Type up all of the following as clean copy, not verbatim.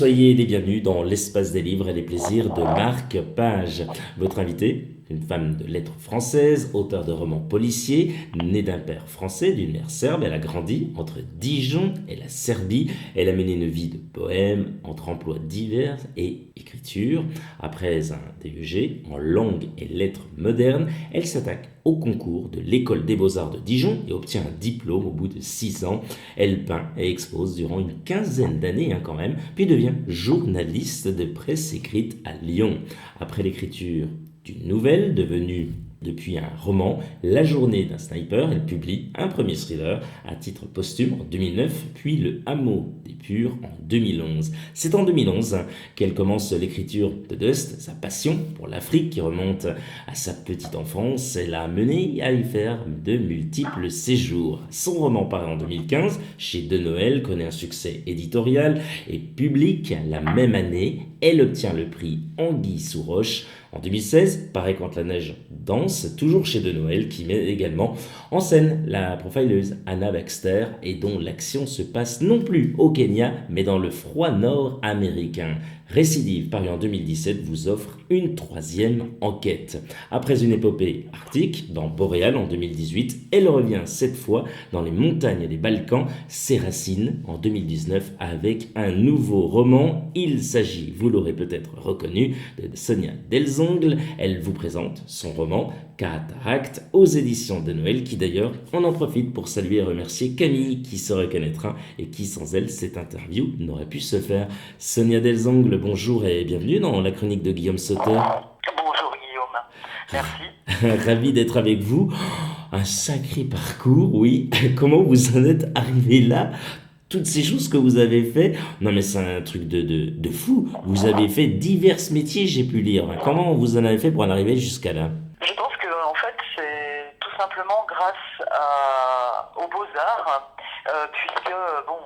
soyez les bienvenus dans l'espace des livres et les plaisirs de Marc Page. Votre invité, une femme de lettres française, auteure de romans policiers, née d'un père français, d'une mère serbe, elle a grandi entre Dijon et la Serbie. Elle a mené une vie de poème entre emplois divers et écriture. Après un DEG en langue et lettres modernes, elle s'attaque au concours de l'école des beaux-arts de Dijon et obtient un diplôme au bout de 6 ans. Elle peint et expose durant une quinzaine d'années quand même, puis devient journaliste de presse écrite à Lyon. Après l'écriture d'une nouvelle devenue depuis un roman, La journée d'un sniper, elle publie un premier thriller à titre posthume en 2009, puis Le hameau des Purs en 2011. C'est en 2011 qu'elle commence l'écriture de Dust, sa passion pour l'Afrique qui remonte à sa petite enfance. Elle a mené à y faire de multiples séjours. Son roman paraît en 2015 chez De Noël, connaît un succès éditorial et public. La même année, elle obtient le prix Anguille sous roche. En 2016, paraît Quand la neige danse, toujours chez De Noël, qui met également en scène la profileuse Anna Baxter et dont l'action se passe non plus au Kenya, mais dans le froid nord américain. Récidive, paru en 2017, vous offre une troisième enquête. Après une épopée arctique, dans Boréal en 2018, elle revient cette fois dans les montagnes des Balkans, ses racines en 2019 avec un nouveau roman. Il s'agit, vous l'aurez peut-être reconnu, de Sonia Delzongle. Elle vous présente son roman Cataracte aux éditions de Noël, qui d'ailleurs, on en profite pour saluer et remercier Camille qui se reconnaîtra et qui sans elle, cette interview n'aurait pu se faire. Sonia Delzongle, bonjour et bienvenue dans la chronique de Guillaume Sauter. Bonjour Guillaume, merci. Ravi d'être avec vous. Un sacré parcours, oui. Comment vous en êtes arrivé là? Toutes ces choses que vous avez fait, non mais c'est un truc de fou. Vous avez fait divers métiers, j'ai pu lire. Comment vous en avez fait pour en arriver jusqu'à là? Je pense que en fait c'est tout simplement grâce aux beaux-arts, puisque bon,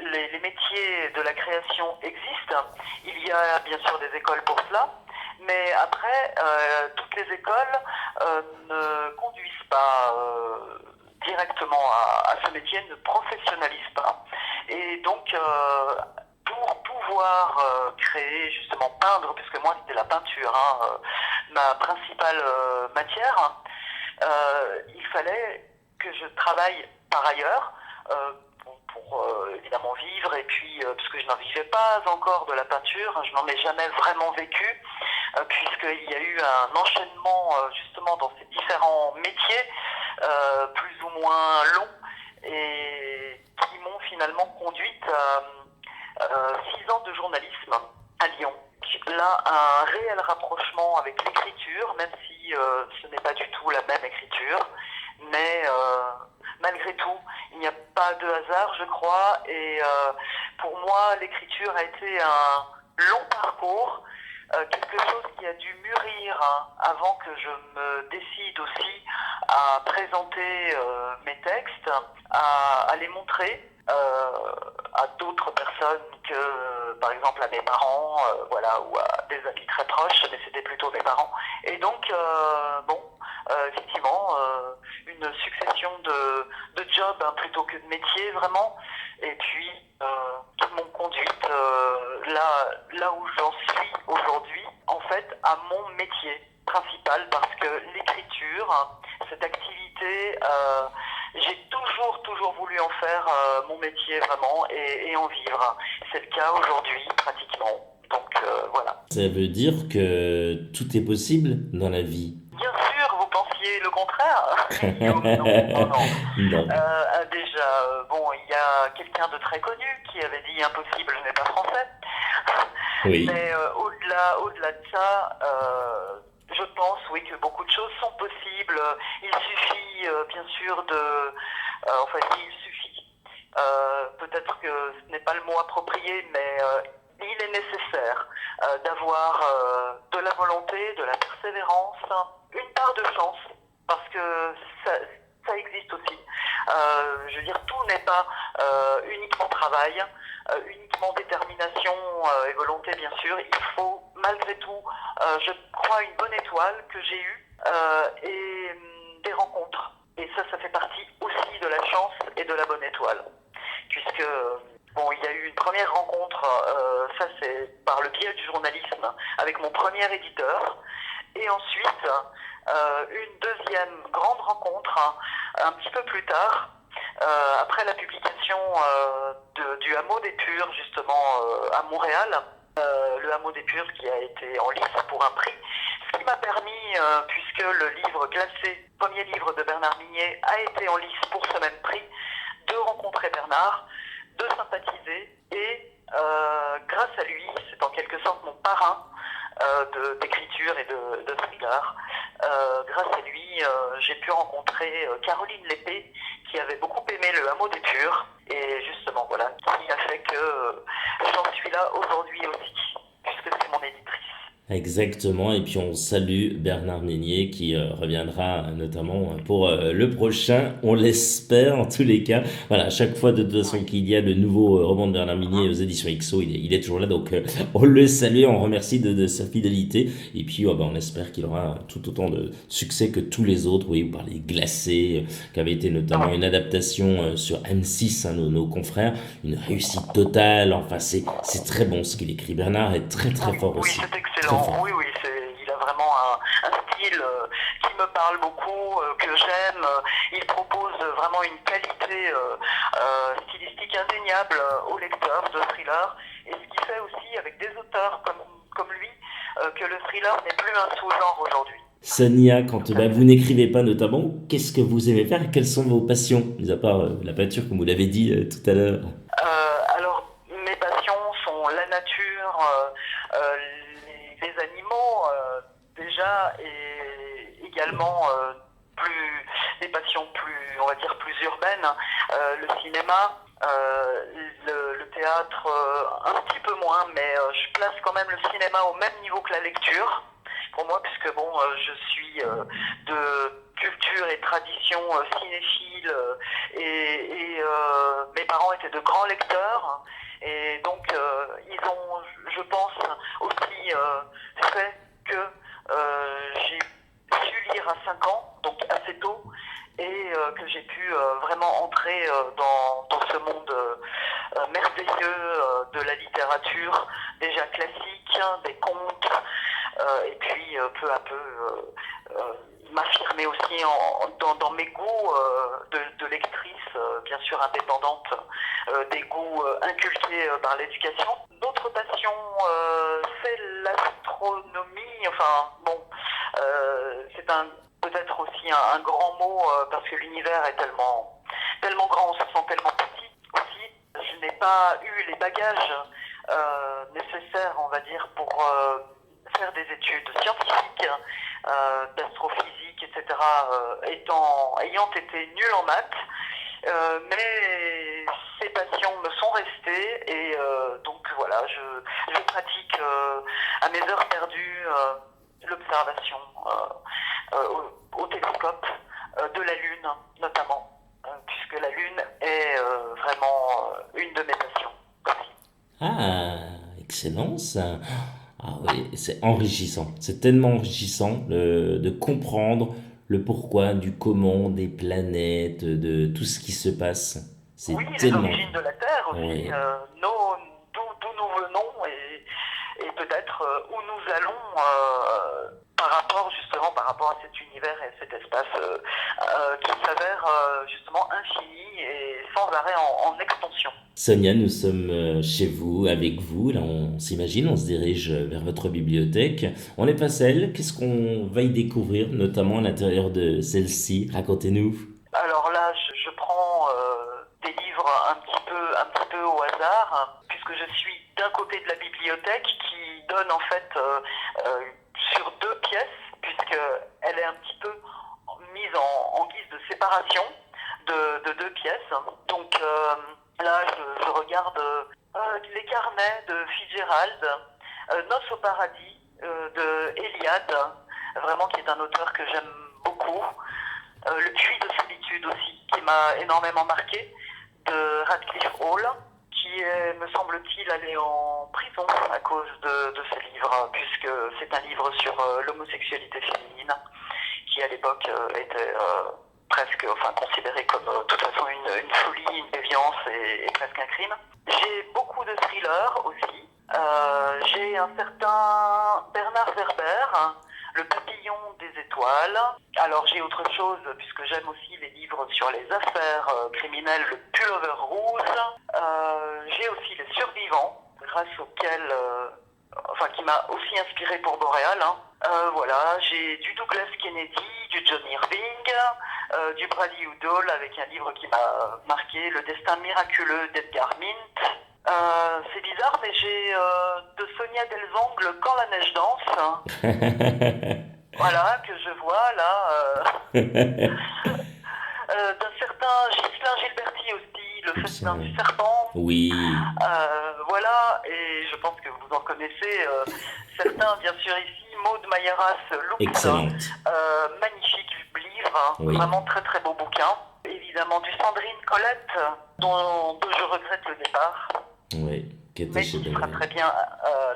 les métiers de la création existent. Il y a bien sûr des écoles pour cela, mais après toutes les écoles ne conduisent pas directement à ce métier, ne professionnalisent pas. Et donc pour pouvoir créer, justement peindre, puisque moi c'était la peinture, ma principale matière, il fallait que je travaille par ailleurs pour évidemment vivre, et puis parce que je n'en vivais pas encore de la peinture, je n'en ai jamais vraiment vécu, puisqu'il y a eu un enchaînement justement dans ces différents métiers, plus ou moins longs, et qui m'ont finalement conduite à 6 ans de journalisme à Lyon. Là, un réel rapprochement avec l'écriture, même si ce n'est pas du tout la même écriture, mais malgré tout, il n'y a pas de hasard, je crois, et pour moi, l'écriture a été un long parcours, quelque chose qui a dû mûrir avant que je me décide aussi à présenter mes textes, à les montrer à d'autres personnes que, par exemple, à mes parents, voilà, ou à des amis très proches, mais c'était plutôt mes parents. Et donc, bon, effectivement, une succession de jobs plutôt que de métiers, vraiment, et puis qui m'ont conduite là où j'en suis aujourd'hui, en fait, à mon métier principal, parce que l'écriture, cette activité, j'ai toujours voulu en faire mon métier vraiment, et en vivre. C'est le cas aujourd'hui pratiquement. Donc voilà. Ça veut dire que tout est possible dans la vie. Bien sûr, vous pensiez le contraire. Guillaume, non. Non. Déjà, bon, il y a quelqu'un de très connu qui avait dit impossible n'est pas français. Oui. Mais au-delà de ça, je pense, oui, que beaucoup de choses sont possibles. Il suffit, bien sûr, enfin, il suffit. Peut-être que ce n'est pas le mot approprié, mais il est nécessaire d'avoir de la volonté, de la persévérance, une part de chance, parce que ça existe aussi. Je veux dire, tout n'est pas uniquement travail, uniquement détermination et volonté, bien sûr. Il faut malgré tout, je crois, une bonne étoile que j'ai eue, et des rencontres. Et ça fait partie aussi de la chance et de la bonne étoile. Puisque Bon, il y a eu une première rencontre, ça c'est par le biais du journalisme, avec mon premier éditeur. Et ensuite, une deuxième grande rencontre, un petit peu plus tard, après la publication du Hameau des Purs, justement, à Montréal. Le Hameau des Purs qui a été en lice pour un prix. Ce qui m'a permis, puisque le livre Glacé, premier livre de Bernard Minier, a été en lice pour ce même prix, de rencontrer Bernard, de sympathiser et grâce à lui, c'est en quelque sorte mon parrain d'écriture et de thriller. Grâce à lui, j'ai pu rencontrer Caroline Lépée, qui avait beaucoup aimé Le Hameau des Purs, et justement, voilà, qui a fait que j'en suis là aujourd'hui aussi, puisque c'est mon éditrice. Exactement, et puis on salue Bernard Minier qui reviendra notamment pour le prochain, on l'espère en tous les cas. Voilà, à chaque fois de toute façon qu'il y a le nouveau roman de Bernard Minier aux éditions XO, il est toujours là, donc on le salue, on remercie de sa fidélité, et puis on espère qu'il aura tout autant de succès que tous les autres. Oui, vous parlez de Glacé, qui avait été notamment une adaptation sur M6, hein, nos confrères, une réussite totale, enfin c'est très bon ce qu'il écrit. Bernard est très très fort Oui, aussi. c'est excellent. Oui, oui, il a vraiment un style qui me parle beaucoup, que j'aime. Il propose vraiment une qualité stylistique indéniable au lecteur de thriller. Et ce qui fait aussi, avec des auteurs comme lui, que le thriller n'est plus un sous-genre aujourd'hui. Sonia, quand vous n'écrivez pas notamment, qu'est-ce que vous aimez faire et quelles sont vos passions, mis à part la peinture, comme vous l'avez dit tout à l'heure? Alors, mes passions sont la nature, les animaux déjà, et également des passions plus, on va dire, plus urbaines, le cinéma, le théâtre un petit peu moins, mais je place quand même le cinéma au même niveau que la lecture. Pour moi, puisque bon, je suis de culture et tradition cinéphile et mes parents étaient de grands lecteurs et donc ils ont, je pense, aussi fait que j'ai su lire à 5 ans, donc assez tôt, et que j'ai pu vraiment entrer dans ce monde merveilleux de la littérature, déjà classique, des contes, et puis peu à peu m'affirmer aussi dans mes goûts de lectrice, bien sûr indépendante, des goûts inculqués par l'éducation. D'autres passions, c'est l'astronomie, enfin bon, c'est peut-être aussi un grand mot parce que l'univers est tellement grand, on se sent tellement petit aussi. Je n'ai pas eu les bagages nécessaires, on va dire, pour faire des études scientifiques, d'astrophysique, etc., ayant été nul en maths. Mais ces passions me sont restées et donc voilà, je pratique à mes heures perdues l'observation au télescope de la Lune notamment, puisque la Lune est vraiment une de mes passions aussi. Ah, excellent ça. Ah oui, c'est enrichissant. C'est tellement enrichissant de comprendre le pourquoi, du comment, des planètes, de tout ce qui se passe. Oui, C'est les tellement... origines de la Terre aussi, Oui. d'où nous venons et peut-être où nous allons par rapport à cet univers et cet espace qui s'avère justement infini et sans arrêt en expansion. Sonia, nous sommes chez vous, avec vous. Là, on s'imagine, on se dirige vers votre bibliothèque. On n'est pas seul. Qu'est-ce qu'on va y découvrir, notamment à l'intérieur de celle-ci? Racontez-nous. Alors là, je prends des livres un petit peu au hasard, puisque je suis d'un côté de la bibliothèque qui donne en fait sur 2 pièces, puisqu'elle est un petit peu mise en guise de séparation de 2 pièces. Donc là, je regarde les carnets de Fitzgerald, Noces au paradis de Eliade, vraiment qui est un auteur que j'aime beaucoup. Le puits de solitude aussi, qui m'a énormément marqué, de Radcliffe Hall, qui est, me semble-t-il, allé en prison à cause de ce livre, puisque c'est un livre sur l'homosexualité féminine, qui à l'époque était presque, enfin considéré comme de toute façon une folie, une déviance et presque un crime. J'ai beaucoup de thrillers aussi. J'ai un certain Bernard Werber, hein, Le Papillon des étoiles. Alors j'ai autre chose, puisque j'aime aussi les livres sur les affaires criminelles, Le Pullover Rouge. J'ai aussi Les Survivants, grâce auxquels, qui m'a aussi inspiré pour Boréal. Hein. Voilà, j'ai du Douglas Kennedy, du John Irving, du Brady Udall avec un livre qui m'a marqué, Le Destin miraculeux d'Edgar Mint. C'est bizarre, mais j'ai de Sonia Delzong Quand la neige danse. Voilà, que je vois là. D'un certain Ghislain Gilberti aussi, Le Festin du Serpent. Oui. Voilà, et je pense que vous en connaissez certains, bien sûr, ici. Maud Mayeras, Lux. Excellente. Magnifique livre, hein, Oui. vraiment très très beau bouquin. Évidemment, du Sandrine Colette, dont je regrette le départ. Oui, qui était Mais chez qui sera Benoît. très bien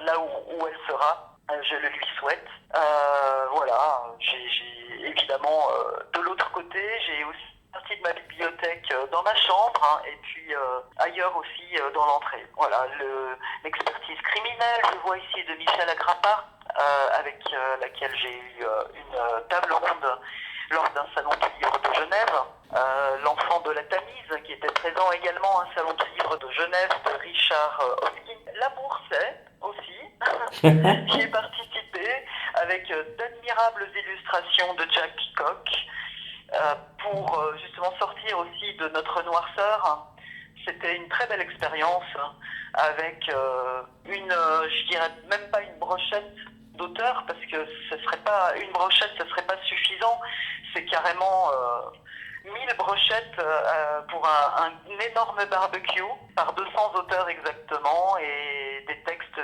là où elle sera. Je le lui souhaite. Voilà, j'ai évidemment de l'autre côté, j'ai aussi une partie de ma bibliothèque dans ma chambre, hein, et puis ailleurs aussi dans l'entrée. Voilà, l'expertise criminelle, je vois ici de Michel Agrappa, avec laquelle j'ai eu une table ronde lors d'un salon du livre de Genève. L'enfant de la Tamise, qui était présent également à un salon du livre de Genève de Richard Hoskin. L'amour c'est aussi, j'y ai participé avec d'admirables illustrations de Jack Peacock pour justement sortir aussi de notre noirceur. C'était une très belle expérience avec je dirais même pas une brochette d'auteur, parce que ce serait pas une brochette, ce serait pas suffisant. C'est carrément 1000 brochettes pour un énorme barbecue par 200 auteurs exactement, et des textes,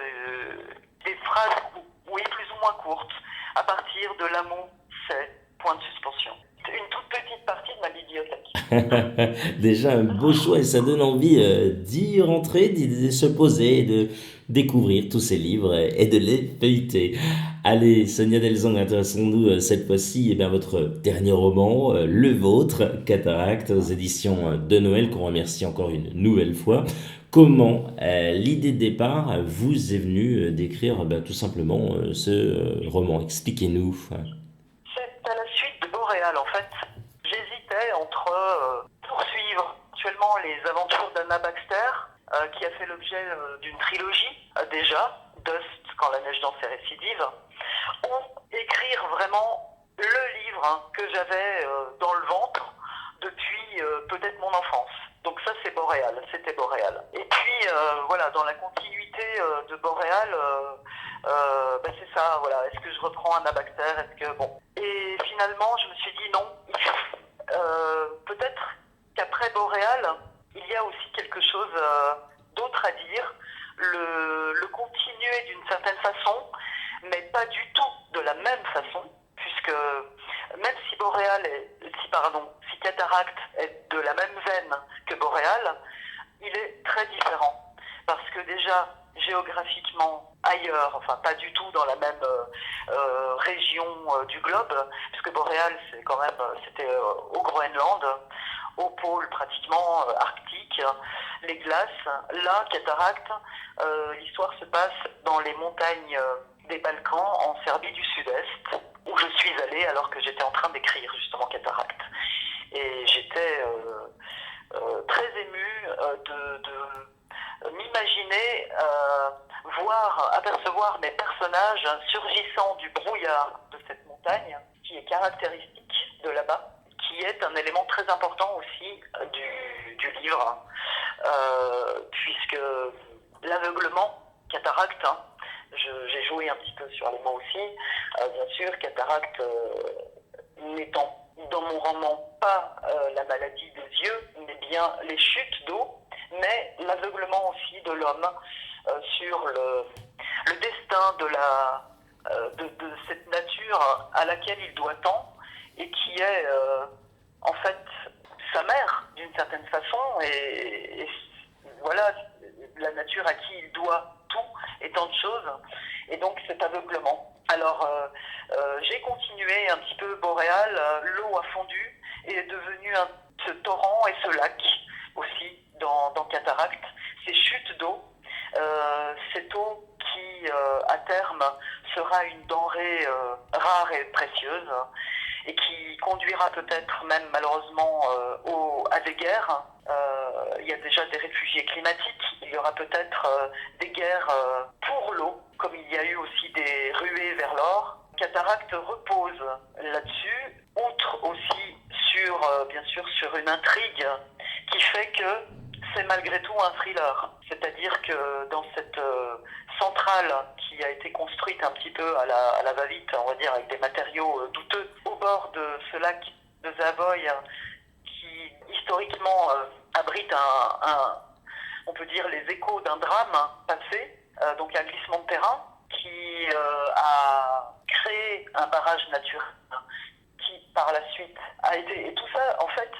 des phrases, oui, plus ou moins courtes, à partir de l'amour, c'est point de suspension. Une toute petite partie de ma bibliothèque. Déjà un beau choix et ça donne envie d'y rentrer, d'y se poser, de découvrir tous ces livres et de les feuilleter. Allez, Sonia Delzong, intéressons-nous cette fois-ci votre dernier roman, le vôtre, Cataracte, aux éditions de Noël, qu'on remercie encore une nouvelle fois. Comment l'idée de départ vous est venue d'écrire tout simplement ce roman? Expliquez-nous. C'est à la suite de Boréal, en fait. J'hésitais entre poursuivre actuellement les aventures d'Anna Baxter, qui a fait l'objet d'une trilogie déjà, Dust, Quand la neige danse et récidive, ou écrire vraiment le livre que j'avais dans le ventre depuis peut-être mon enfance. Donc ça, c'était Boréal. Et puis, voilà, dans la continuité de Boréal, c'est ça, voilà, est-ce que je reprends Anna Baxter, est-ce que, bon. Et finalement, je me suis dit non, peut-être qu'après Boréal, il y a aussi quelque chose d'autre à dire, le continuer d'une certaine façon, mais pas du tout de la même façon, puisque même si si Cataracte est de la même veine que Boréal, il est très différent. Parce que déjà, géographiquement, ailleurs, enfin pas du tout dans la même région du globe, puisque Boréal, c'était au Groenland, au pôle pratiquement arctique, les glaces. Là, Cataracte, l'histoire se passe dans les montagnes des Balkans, en Serbie du Sud-Est, où je suis allée alors que j'étais en train d'écrire justement Cataracte. Et j'étais très émue de m'imaginer apercevoir mes personnages surgissant du brouillard de cette montagne, qui est caractéristique de là-bas, qui est un élément très important aussi du livre, puisque l'aveuglement, cataracte, j'ai joué un petit peu sur les mots aussi, bien sûr, cataracte n'étant dans mon roman pas la maladie des yeux, mais bien les chutes d'eau, mais l'aveuglement aussi de l'homme sur le destin de cette nature à laquelle il doit tant, et qui est en fait sa mère d'une certaine façon, et voilà, la nature à qui il doit tout et tant de choses, et donc cet aveuglement. Alors j'ai continué un petit peu Boréal, l'eau a fondu, est devenu ce torrent et ce lac aussi dans Cataracte, ces chutes d'eau, cette eau qui à terme sera une denrée rare et précieuse et qui conduira peut-être même malheureusement à des guerres. Il y a déjà des réfugiés climatiques, il y aura peut-être des guerres pour l'eau, comme il y a eu aussi des ruées vers l'or. Cataracte repose là-dessus, outre aussi bien sûr sur une intrigue qui fait que c'est malgré tout un thriller. C'est-à-dire que dans cette centrale qui a été construite un petit peu à la va-vite, on va dire, avec des matériaux douteux, au bord de ce lac de Zavoy, qui historiquement abrite on peut dire, les échos d'un drame passé, donc un glissement de terrain, qui a créé un barrage naturel qui par la suite a été... Et tout ça, en fait,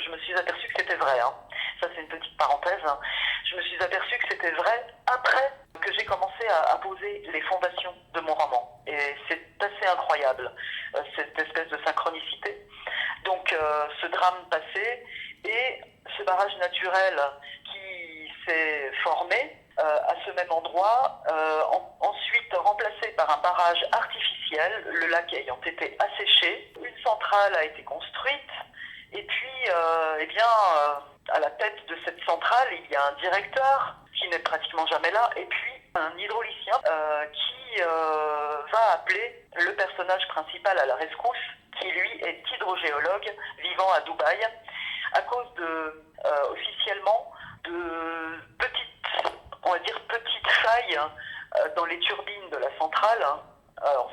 je me suis aperçu que c'était vrai. Hein. Ça, c'est une petite parenthèse. Je me suis aperçu que c'était vrai après que j'ai commencé à poser les fondations de mon roman. Et c'est assez incroyable, cette espèce de synchronicité. Donc, ce drame passé et ce barrage naturel qui s'est formé à ce même endroit, ensuite remplacé par un barrage artificiel, le lac ayant été asséché. Une centrale a été construite et puis, à la tête de cette centrale, il y a un directeur qui n'est pratiquement jamais là et puis un hydraulicien qui va appeler le personnage principal à la rescousse, qui lui est hydrogéologue vivant à Dubaï, à cause officiellement de petites failles dans les turbines de la centrale,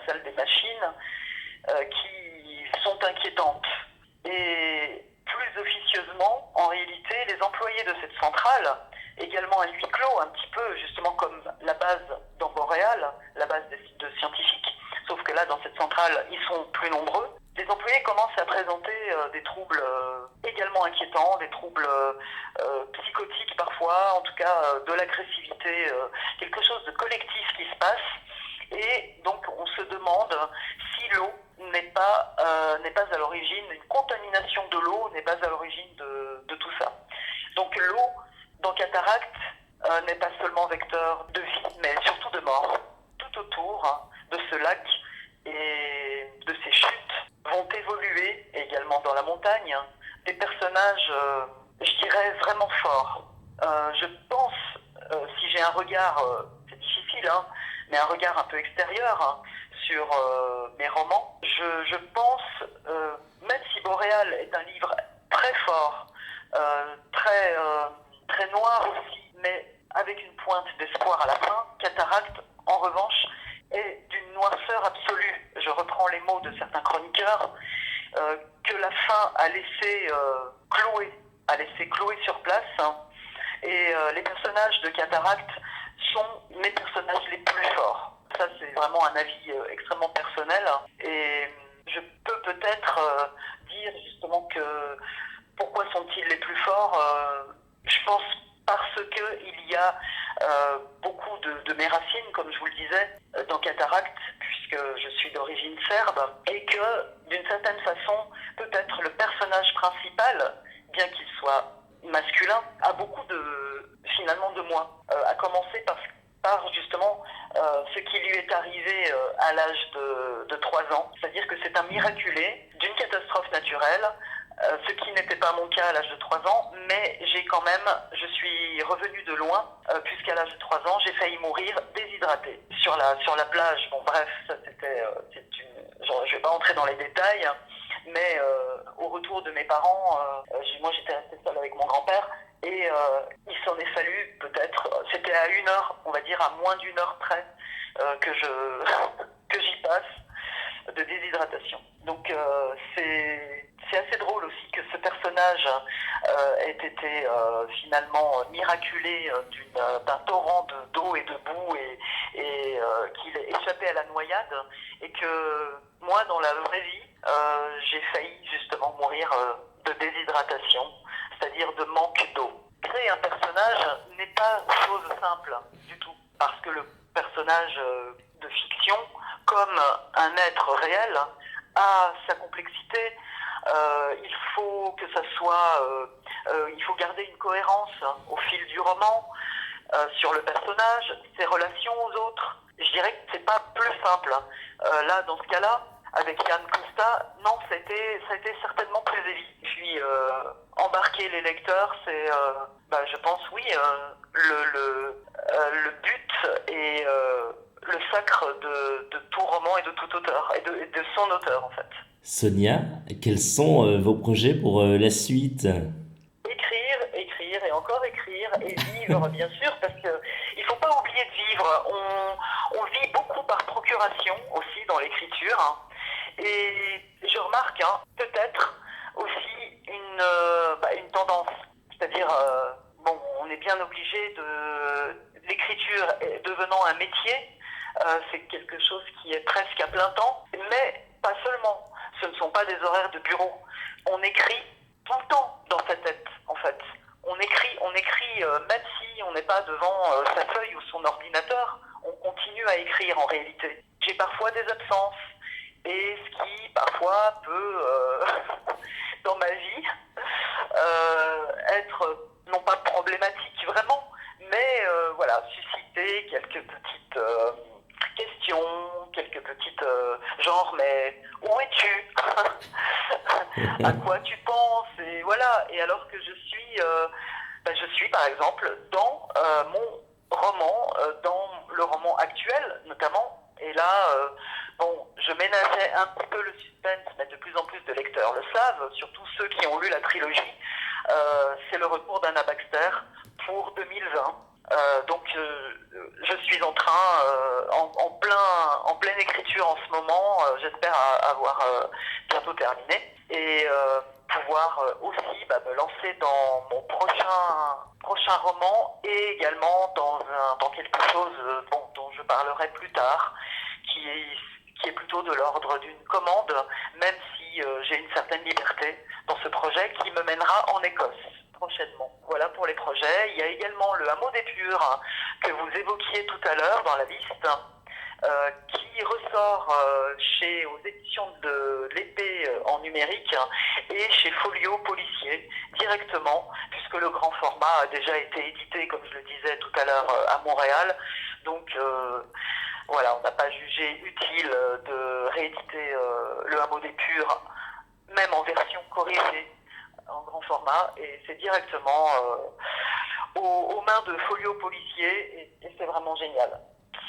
celles des machines, qui sont inquiétantes. Et plus officieusement, en réalité, les employés de cette centrale, également à huis clos, un petit peu justement comme la base dans Boréal, la base de scientifiques, sauf que là, dans cette centrale, ils sont plus nombreux. Les employés commencent à présenter des troubles également inquiétants, des troubles psychotiques parfois, en tout cas de l'agressivité, quelque chose de collectif qui se passe. Et donc on se demande si l'eau n'est pas à l'origine, une contamination de l'eau n'est pas à l'origine de tout ça. Donc l'eau dans Cataracte n'est pas seulement vecteur de vie, mais surtout de mort. Tout autour de ce lac et de ces chutes vont évoluer également dans la montagne des personnages, je dirais, vraiment forts. Je pense, si j'ai un regard, c'est difficile, hein, mais un regard un peu extérieur sur mes romans, je pense, même si Boréal est un livre très fort, très noir aussi, mais avec une pointe d'espoir à la fin, Cataracte, en revanche, est d'une noirceur absolue. Je reprends les mots de certains chroniqueurs, que la fin a laissé clouer sur place. Hein, et les personnages de Cataracte sont mes personnages les plus forts. Ça, c'est vraiment un avis extrêmement personnel. Et je peux peut-être dire justement que pourquoi sont-ils les plus forts, je pense parce qu'il y a beaucoup de mes racines, comme je vous le disais, dans Cataracte, puisque je suis d'origine serbe, et que, d'une certaine façon, peut-être le personnage principal, bien qu'il soit masculin, a beaucoup finalement de moi, à commencer par justement ce qui lui est arrivé à l'âge de 3 ans, c'est-à-dire que c'est un miraculé d'une catastrophe naturelle, ce qui n'était pas mon cas à l'âge de 3 ans, mais je suis revenu de loin, puisqu'à l'âge de 3 ans, j'ai failli mourir déshydraté sur la plage. Bon, bref, ça c'était, je vais pas entrer dans les détails, mais au retour de mes parents, moi j'étais resté seul avec mon grand-père, et il s'en est fallu peut-être, c'était à 1 heure, on va dire à moins d'1 heure près, que j'y passe de déshydratation. Donc c'est assez drôle aussi que ce personnage ait été finalement miraculé d'un torrent d'eau et de boue et qu'il ait échappé à la noyade, et que moi, dans la vraie vie, j'ai failli justement mourir de déshydratation, c'est-à-dire de manque d'eau. Créer un personnage n'est pas chose simple du tout, parce que le personnage de fiction, comme un être réel, a sa complexité, Il faut que ça soit, il faut garder une cohérence au fil du roman sur le personnage, ses relations aux autres. Je dirais que c'est pas plus simple. Là, dans ce cas-là, avec Yann Costa, non, ça a été certainement plus évident. Puis embarquer les lecteurs, c'est, je pense, oui, le but et le sacre de tout roman et de tout auteur, et de son auteur en fait. Sonia, quels sont vos projets pour la suite? Écrire et encore écrire et vivre bien sûr parce que il faut pas oublier de vivre. On vit beaucoup par procuration aussi dans l'écriture hein. Et je remarque peut-être aussi une tendance, c'est-à-dire on est bien obligé de l'écriture devenant un métier, c'est quelque chose qui est presque à plein temps, mais pas seulement. Ce ne sont pas des horaires de bureau. On écrit tout le temps dans sa tête, en fait. On écrit même si on n'est pas devant sa feuille ou son ordinateur, on continue à écrire en réalité. J'ai parfois des absences, et ce qui parfois peut, dans ma vie, être non pas problématique vraiment, mais susciter quelques petites questions, quelques petites genre mais où es-tu? À quoi tu penses? Et voilà. Et alors que je suis par exemple dans mon roman, dans le roman actuel notamment. Et là, je ménageais un petit peu le suspense, mais de plus en plus de lecteurs le savent, surtout ceux qui ont lu la trilogie. C'est le retour d'Anna Baxter pour 2020. Je suis en train, en pleine écriture en ce moment. J'espère avoir bientôt terminé et pouvoir aussi me lancer dans mon prochain roman et également dans quelque chose dont je parlerai plus tard, qui est plutôt de l'ordre d'une commande, même si j'ai une certaine liberté dans ce projet qui me mènera en Écosse prochainement. Voilà pour les projets. Il y a également le Hameau des Purs que vous évoquiez tout à l'heure dans la liste, qui ressort aux éditions de l'Épée en numérique et chez Folio Policier directement, puisque le grand format a déjà été édité, comme je le disais tout à l'heure, à Montréal. Donc on n'a pas jugé utile de rééditer le Hameau des Purs, même en version corrigée, en grand format, et c'est directement aux mains de Folio Policier, et c'est vraiment génial.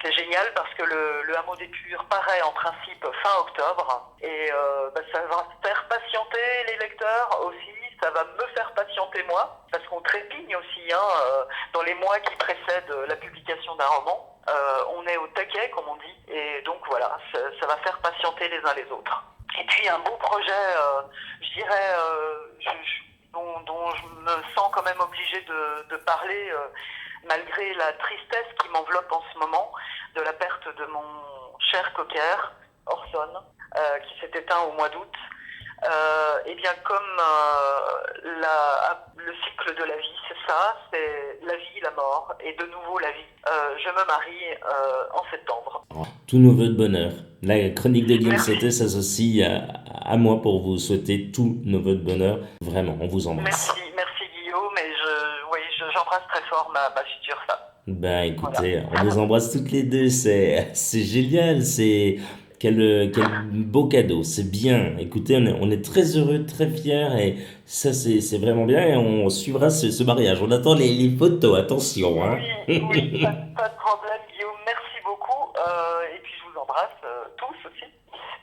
C'est génial parce que le Hameau des Purs paraît en principe fin octobre, et ça va faire patienter les lecteurs aussi, ça va me faire patienter moi, parce qu'on trépigne aussi dans les mois qui précèdent la publication d'un roman. On est au taquet, comme on dit, et donc voilà, ça va faire patienter les uns les autres. Et puis un beau projet, je dirais, dont je me sens quand même obligée de parler, malgré la tristesse qui m'enveloppe en ce moment, de la perte de mon cher cocker, Orson, qui s'est éteint au mois d'août. Et bien comme le cycle de la vie, c'est ça, c'est la vie, la mort, et de nouveau la vie. Je me marie en septembre. Tous nos vœux de bonheur. La chronique de Guillaume Sauté s'associe à moi pour vous souhaiter tous nos vœux de bonheur. Vraiment, on vous embrasse. Merci Guillaume, et j'embrasse très fort ma future femme. Écoutez, voilà. On vous embrasse toutes les deux, c'est génial, quel beau cadeau, c'est bien. Écoutez, on est très heureux, très fiers, et ça c'est vraiment bien, et on suivra ce mariage. On attend les photos, attention. Oui, pas de problème Guillaume, merci beaucoup, et puis je vous embrasse tous aussi,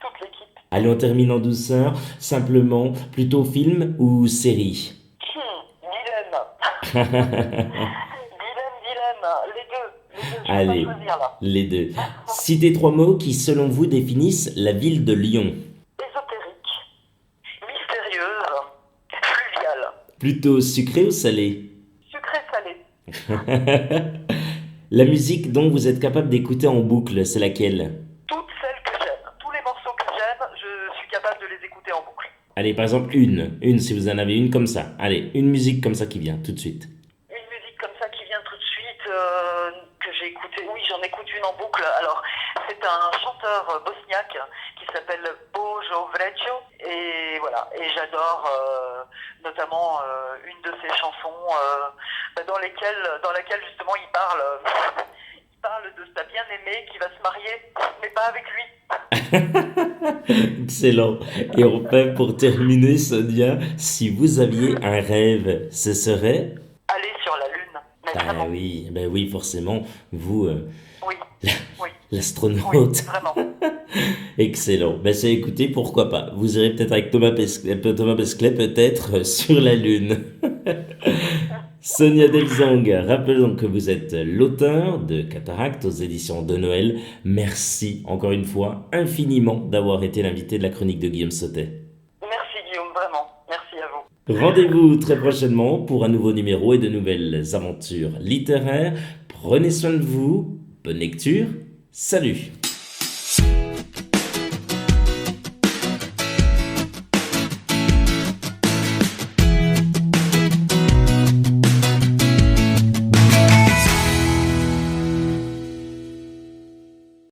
toute l'équipe. Allez, on termine en douceur, simplement, plutôt film ou série? Dilemme, les deux. Allez, les deux. Citez 3 mots qui, selon vous, définissent la ville de Lyon. Ésotérique, mystérieuse, fluviale. Plutôt sucré ou salé? Sucré-salé. La musique dont vous êtes capable d'écouter en boucle, c'est laquelle? Toutes celles que j'aime. Tous les morceaux que j'aime, je suis capable de les écouter en boucle. Allez, par exemple, une, si vous en avez une comme ça. Allez, une musique comme ça qui vient, tout de suite. Une musique comme ça qui vient tout de suite, que j'ai écoutée. Oui, j'en écoute une en boucle. Alors, c'est un chanteur bosniaque qui s'appelle Bojo Vrejo. Et voilà, et j'adore notamment une de ses chansons dans laquelle justement il parle de sa bien-aimée qui va se marier, mais pas avec lui. Excellent. Et enfin, pour terminer, Sonia, si vous aviez un rêve, ce serait? Aller sur la lune, mais Ah vraiment, oui, ben oui, forcément, vous, oui, oui, oui, l'astronaute. vraiment. Excellent. Ben c'est écoutez, pourquoi pas. Vous irez peut-être avec Thomas Pesquet, peut-être sur la Lune. Sonia Delzang, rappelons que vous êtes l'auteur de Cataracte aux éditions de Noël. Merci encore une fois infiniment d'avoir été l'invité de la chronique de Guillaume Sautet. Merci Guillaume, vraiment, merci à vous. Rendez-vous très prochainement pour un nouveau numéro et de nouvelles aventures littéraires. Prenez soin de vous. Bonne lecture. Salut.